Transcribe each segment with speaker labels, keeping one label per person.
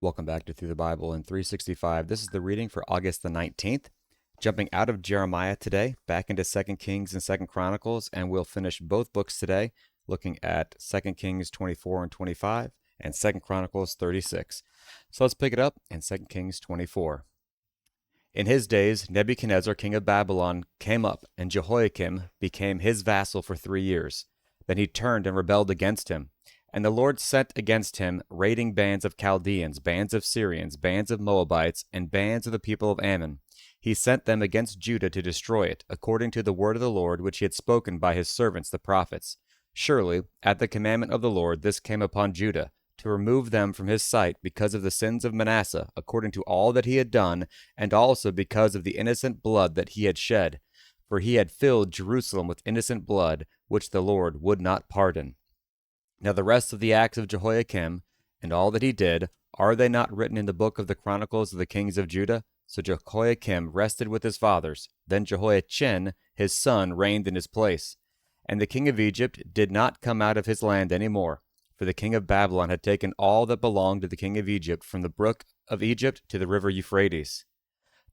Speaker 1: Welcome back to Through the Bible in 365. This is the reading for August the 19th. Jumping out of Jeremiah today, back into 2 Kings and 2 Chronicles, and we'll finish both books today, looking at 2 Kings 24 and 25 and 2 Chronicles 36. So let's pick it up in 2 Kings 24. In his days, Nebuchadnezzar, king of Babylon, came up, and Jehoiakim became his vassal for 3 years. Then he turned and rebelled against him. And the Lord sent against him raiding bands of Chaldeans, bands of Syrians, bands of Moabites, and bands of the people of Ammon. He sent them against Judah to destroy it, according to the word of the Lord which he had spoken by his servants the prophets. Surely, at the commandment of the Lord, this came upon Judah, to remove them from his sight because of the sins of Manasseh, according to all that he had done, and also because of the innocent blood that he had shed. For he had filled Jerusalem with innocent blood, which the Lord would not pardon. Now the rest of the acts of Jehoiakim, and all that he did, are they not written in the book of the Chronicles of the kings of Judah? So Jehoiakim rested with his fathers. Then Jehoiachin, his son, reigned in his place. And the king of Egypt did not come out of his land any more, for the king of Babylon had taken all that belonged to the king of Egypt, from the brook of Egypt to the river Euphrates.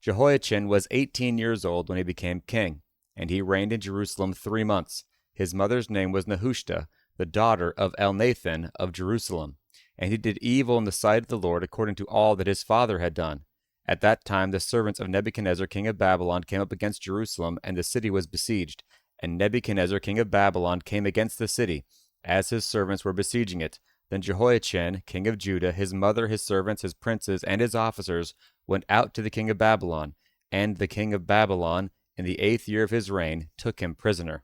Speaker 1: Jehoiachin was 18 years old when he became king, and he reigned in Jerusalem 3 months. His mother's name was Nehushta, the daughter of Elnathan of Jerusalem. And he did evil in the sight of the Lord, according to all that his father had done. At that time the servants of Nebuchadnezzar king of Babylon came up against Jerusalem, and the city was besieged. And Nebuchadnezzar king of Babylon came against the city, as his servants were besieging it. Then Jehoiachin king of Judah, his mother, his servants, his princes, and his officers went out to the king of Babylon. And the king of Babylon, in the 8th year of his reign, took him prisoner.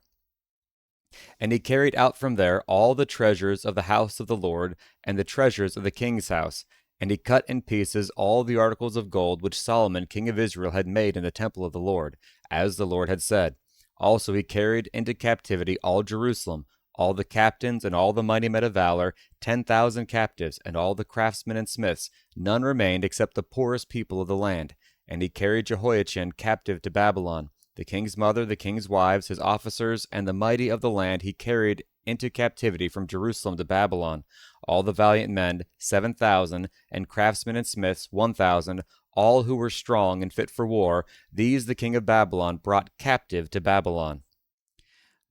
Speaker 1: And he carried out from there all the treasures of the house of the Lord, and the treasures of the king's house. And he cut in pieces all the articles of gold which Solomon king of Israel had made in the temple of the Lord, as the Lord had said. Also he carried into captivity all Jerusalem, all the captains and all the mighty men of valor, 10,000 captives, and all the craftsmen and smiths. None remained except the poorest people of the land. And he carried Jehoiachin captive to Babylon. The king's mother, the king's wives, his officers, and the mighty of the land he carried into captivity from Jerusalem to Babylon. All the valiant men, 7,000, and craftsmen and smiths, 1,000, all who were strong and fit for war, these the king of Babylon brought captive to Babylon.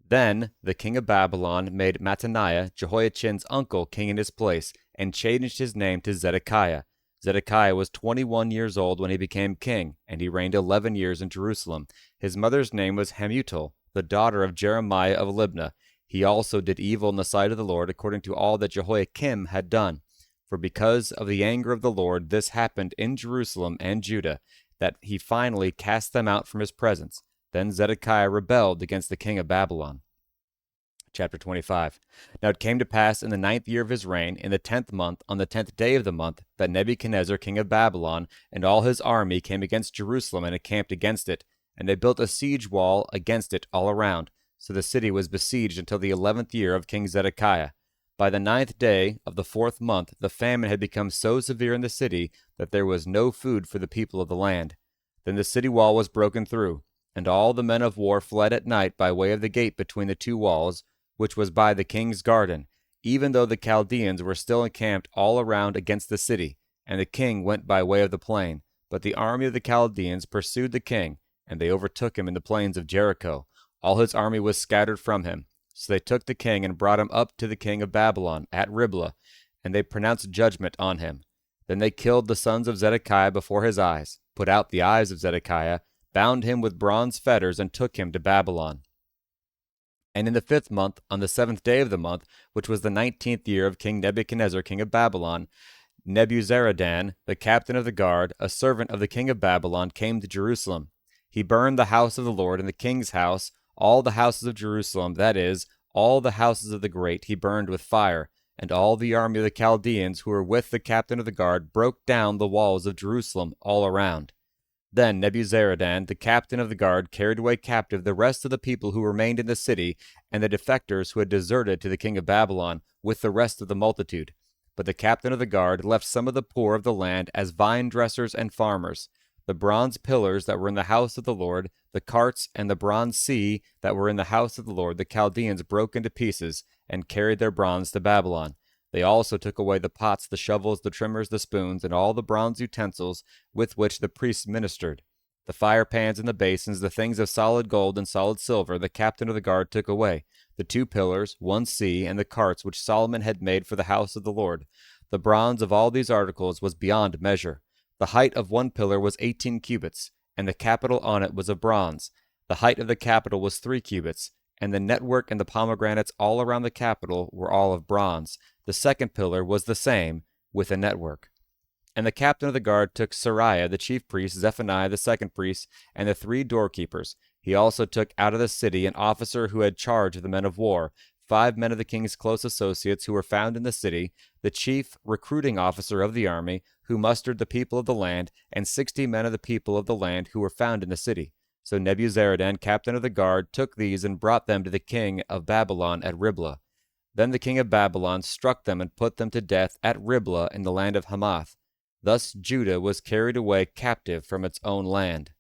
Speaker 1: Then the king of Babylon made Mattaniah, Jehoiachin's uncle, king in his place, and changed his name to Zedekiah. Zedekiah was 21 years old when he became king, and he reigned 11 years in Jerusalem. His mother's name was Hamutal, the daughter of Jeremiah of Libnah. He also did evil in the sight of the Lord, according to all that Jehoiakim had done. For because of the anger of the Lord, this happened in Jerusalem and Judah, that he finally cast them out from his presence. Then Zedekiah rebelled against the king of Babylon. Chapter 25. Now it came to pass in the 9th year of his reign, in the 10th month, on the 10th day of the month, that Nebuchadnezzar king of Babylon and all his army came against Jerusalem and encamped against it. And they built a siege wall against it all around. So the city was besieged until the 11th year of King Zedekiah. By the 9th day of the 4th month, the famine had become so severe in the city that there was no food for the people of the land. Then the city wall was broken through, and all the men of war fled at night by way of the gate between the 2 walls, which was by the king's garden, even though the Chaldeans were still encamped all around against the city. And the king went by way of the plain. But the army of the Chaldeans pursued the king, and they overtook him in the plains of Jericho. All his army was scattered from him. So they took the king and brought him up to the king of Babylon at Riblah, and they pronounced judgment on him. Then they killed the sons of Zedekiah before his eyes, put out the eyes of Zedekiah, bound him with bronze fetters, and took him to Babylon. And in the 5th month, on the 7th day of the month, which was the 19th year of King Nebuchadnezzar king of Babylon, Nebuzaradan, the captain of the guard, a servant of the king of Babylon, came to Jerusalem. He burned the house of the Lord and the king's house, all the houses of Jerusalem, that is, all the houses of the great, he burned with fire. And all the army of the Chaldeans who were with the captain of the guard broke down the walls of Jerusalem all around. Then Nebuzaradan, the captain of the guard, carried away captive the rest of the people who remained in the city, and the defectors who had deserted to the king of Babylon, with the rest of the multitude. But the captain of the guard left some of the poor of the land as vine dressers and farmers. The bronze pillars that were in the house of the Lord, the carts and the bronze sea that were in the house of the Lord, the Chaldeans broke into pieces, and carried their bronze to Babylon. They also took away the pots, the shovels, the trimmers, the spoons, and all the bronze utensils with which the priests ministered. The fire pans and the basins, the things of solid gold and solid silver, the captain of the guard took away. The 2 pillars, 1 sea, and the carts which Solomon had made for the house of the Lord. The bronze of all these articles was beyond measure. The height of 1 pillar was 18 cubits, and the capital on it was of bronze. The height of the capital was 3 cubits, and the network and the pomegranates all around the capital were all of bronze. The 2nd pillar was the same, with a network. And the captain of the guard took Sariah the chief priest, Zephaniah the 2nd priest, and the 3 doorkeepers. He also took out of the city an officer who had charge of the men of war, 5 men of the king's close associates who were found in the city, the chief recruiting officer of the army, who mustered the people of the land, and 60 men of the people of the land who were found in the city. So Nebuzaradan, captain of the guard, took these and brought them to the king of Babylon at Riblah. Then the king of Babylon struck them and put them to death at Riblah in the land of Hamath. Thus Judah was carried away captive from its own land.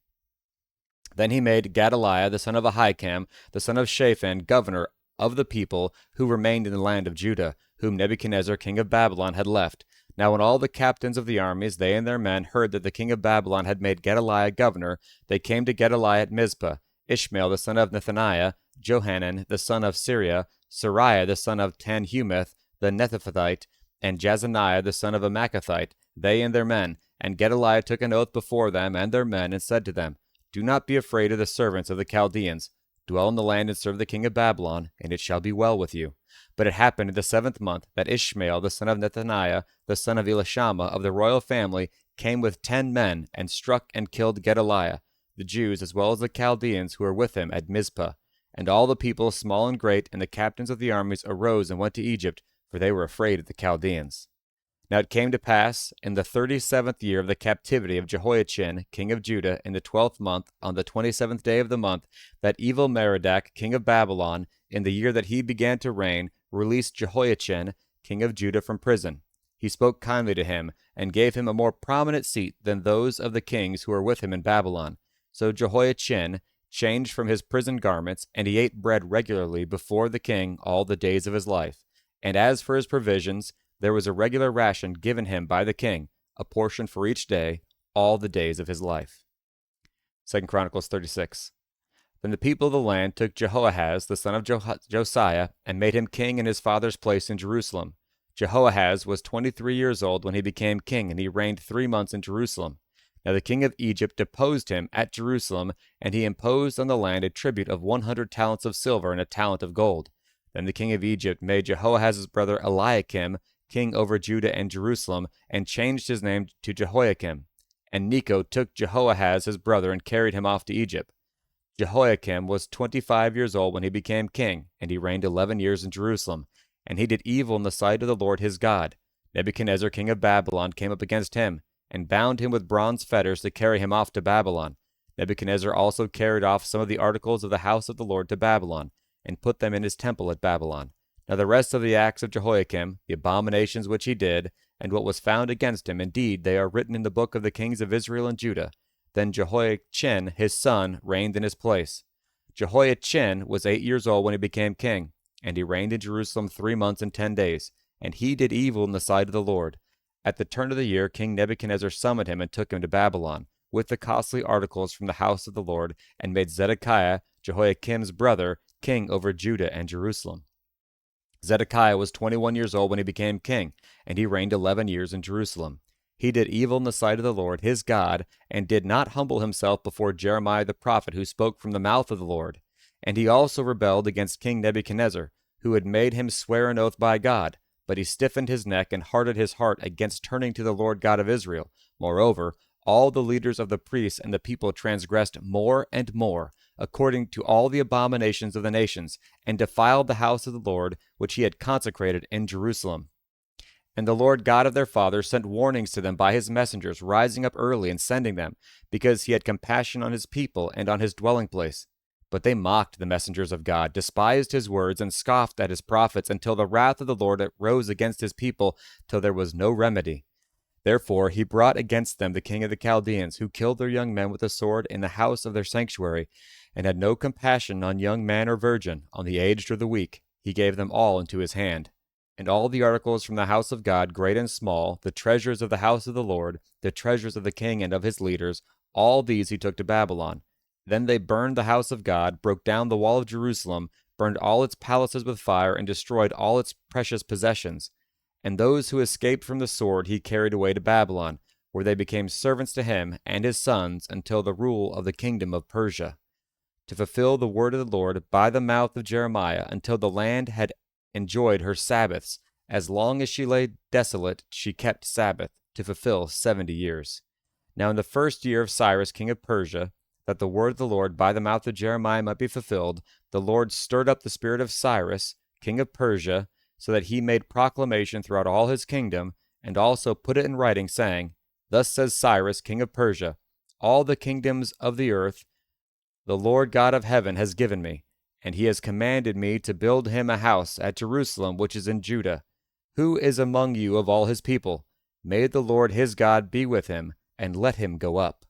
Speaker 1: Then he made Gedaliah the son of Ahikam, the son of Shaphan, governor of the people who remained in the land of Judah, whom Nebuchadnezzar king of Babylon had left. Now when all the captains of the armies, they and their men, heard that the king of Babylon had made Gedaliah governor, they came to Gedaliah at Mizpah. Ishmael the son of Nethaniah, Johanan the son of Syria, Sariah the son of Tanhumeth the Netophathite, and Jazaniah the son of a Maacathite, they and their men. And Gedaliah took an oath before them and their men, and said to them, Do not be afraid of the servants of the Chaldeans. Dwell in the land and serve the king of Babylon, and it shall be well with you. But it happened in the 7th month that Ishmael the son of Nethaniah, the son of Elishama of the royal family, came with 10 men, and struck and killed Gedaliah, the Jews as well as the Chaldeans who were with him at Mizpah. And all the people, small and great, and the captains of the armies arose and went to Egypt, for they were afraid of the Chaldeans. Now it came to pass, in the 37th year of the captivity of Jehoiachin, king of Judah, in the 12th month, on the 27th day of the month, that Evil-Merodach, king of Babylon, in the year that he began to reign, released Jehoiachin, king of Judah, from prison. He spoke kindly to him, and gave him a more prominent seat than those of the kings who were with him in Babylon. So Jehoiachin changed from his prison garments, and he ate bread regularly before the king all the days of his life. And as for his provisions, there was a regular ration given him by the king, a portion for each day, all the days of his life. 2 Chronicles 36. Then the people of the land took Jehoahaz, the son of Josiah, and made him king in his father's place in Jerusalem. Jehoahaz was 23 years old when he became king, and he reigned 3 months in Jerusalem. Now the king of Egypt deposed him at Jerusalem, and he imposed on the land a tribute of 100 talents of silver and a talent of gold. Then the king of Egypt made Jehoahaz's brother Eliakim king over Judah and Jerusalem, and changed his name to Jehoiakim. And Necho took Jehoahaz his brother and carried him off to Egypt. Jehoiakim was 25 years old when he became king, and he reigned 11 years in Jerusalem. And he did evil in the sight of the Lord his God. Nebuchadnezzar king of Babylon came up against him, and bound him with bronze fetters to carry him off to Babylon. Nebuchadnezzar also carried off some of the articles of the house of the Lord to Babylon, and put them in his temple at Babylon. Now the rest of the acts of Jehoiakim, the abominations which he did, and what was found against him, indeed, they are written in the book of the kings of Israel and Judah. Then Jehoiachin his son reigned in his place. Jehoiachin was 8 years old when he became king, and he reigned in Jerusalem 3 months and 10 days. And he did evil in the sight of the Lord. At the turn of the year, King Nebuchadnezzar summoned him and took him to Babylon, with the costly articles from the house of the Lord, and made Zedekiah, Jehoiakim's brother, king over Judah and Jerusalem. Zedekiah was 21 years old when he became king, and he reigned 11 years in Jerusalem. He did evil in the sight of the Lord his God, and did not humble himself before Jeremiah the prophet, who spoke from the mouth of the Lord. And he also rebelled against King Nebuchadnezzar, who had made him swear an oath by God. But he stiffened his neck and hardened his heart against turning to the Lord God of Israel. Moreover, all the leaders of the priests and the people transgressed more and more, according to all the abominations of the nations, and defiled the house of the Lord, which he had consecrated in Jerusalem. And the Lord God of their fathers sent warnings to them by his messengers, rising up early and sending them, because he had compassion on his people and on his dwelling place. But they mocked the messengers of God, despised his words, and scoffed at his prophets, until the wrath of the Lord rose against his people, till there was no remedy. Therefore he brought against them the king of the Chaldeans, who killed their young men with the sword in the house of their sanctuary, and had no compassion on young man or virgin, on the aged or the weak. He gave them all into his hand. And all the articles from the house of God, great and small, the treasures of the house of the Lord, the treasures of the king and of his leaders, all these he took to Babylon. Then they burned the house of God, broke down the wall of Jerusalem, burned all its palaces with fire, and destroyed all its precious possessions. And those who escaped from the sword he carried away to Babylon, where they became servants to him and his sons until the rule of the kingdom of Persia, to fulfill the word of the Lord by the mouth of Jeremiah, until the land had enjoyed her Sabbaths. As long as she lay desolate, she kept Sabbath, to fulfill 70 years. Now in the first year of Cyrus king of Persia, that the word of the Lord by the mouth of Jeremiah might be fulfilled, the Lord stirred up the spirit of Cyrus, king of Persia, so that he made proclamation throughout all his kingdom, and also put it in writing, saying, Thus says Cyrus, king of Persia, all the kingdoms of the earth the Lord God of heaven has given me, and he has commanded me to build him a house at Jerusalem, which is in Judah. Who is among you of all his people? May the Lord his God be with him, and let him go up.